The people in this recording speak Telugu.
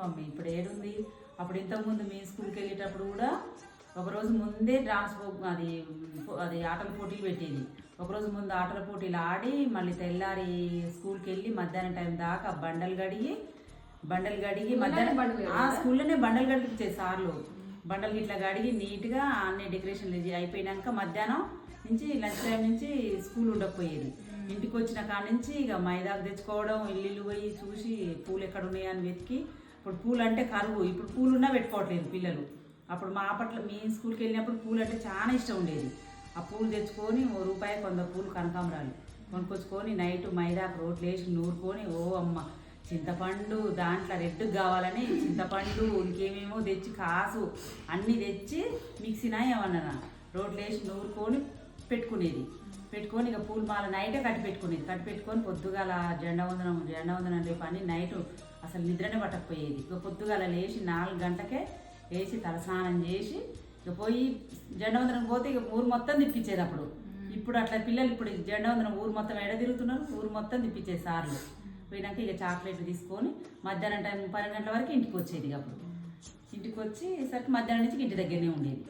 మమ్మీ ఇప్పుడు ఏడుంది. అప్పుడు ఇంతకుముందు మీ స్కూల్కి వెళ్ళేటప్పుడు కూడా ఒకరోజు ముందే అది ఆటల పోటీలు పెట్టేది. ఒకరోజు ముందు ఆటల పోటీలు ఆడి మళ్ళీ తెల్లారి స్కూల్కి వెళ్ళి మధ్యాహ్నం టైం దాకా బండలు కడిగి మధ్యాహ్నం స్కూల్లోనే బండలు కడిగిచ్చేది సార్లు. బండలు ఇట్లా కడిగి నీట్గా అన్ని డెకరేషన్లు అయిపోయినాక మధ్యాహ్నం నుంచి లంచ్ టైం నుంచి స్కూల్ ఉండకపోయేది. ఇంటికి వచ్చిన కాడ నుంచి ఇక మైదాకు తెచ్చుకోవడం, ఇల్లు పోయి చూసి పూలు ఎక్కడ ఉన్నాయని వెతికి. ఇప్పుడు పూలు అంటే కరువు, ఇప్పుడు పూలు ఉన్నా పెట్టుకోవట్లేదు పిల్లలు. అప్పుడు మా అప్పట్లో మీ స్కూల్కి వెళ్ళినప్పుడు పూలు అంటే చాలా ఇష్టం ఉండేది. ఆ పూలు తెచ్చుకొని ₹1 100 పూలు కనకాంబరాలు కొనుక్కొచ్చుకొని నైట్ మైదాకు రోట్లు వేసి నూరుకొని ఓ అమ్మ చింతపండు దాంట్లో రెడ్ కావాలని చింతపండు ఇంకేమేమో తెచ్చి కాసు అన్నీ తెచ్చి మిక్సీనా ఏమన్నా రోట్లు వేసి నూరుకొని పెట్టుకొని ఇక పూలు మాల నైటే కట్టి పెట్టుకొని పొద్దుగాల జెండా వందనం రేపు అని నైట్ అసలు నిద్రనే పట్టకపోయేది. ఇక పొద్దుగాల లేచి 4 గంటలకే వేసి తలస్నానం చేసి ఇక పోయి జెండా వందనం పోతే ఇక ఊరు మొత్తం తిప్పించేది. అప్పుడు ఇప్పుడు అట్లా పిల్లలు ఇప్పుడు జెండా వందనం ఊరు మొత్తం ఎడ తిరుగుతున్నారు, ఊరు మొత్తం తిప్పించేది సార్లు. పోయినాక ఇక చాక్లెట్లు తీసుకొని మధ్యాహ్నం టైం 12 గంటల వరకు ఇంటికి వచ్చేది. అప్పుడు ఇంటికి వచ్చి సరికి మధ్యాహ్నం నుంచి ఇంటి దగ్గరనే ఉండేది.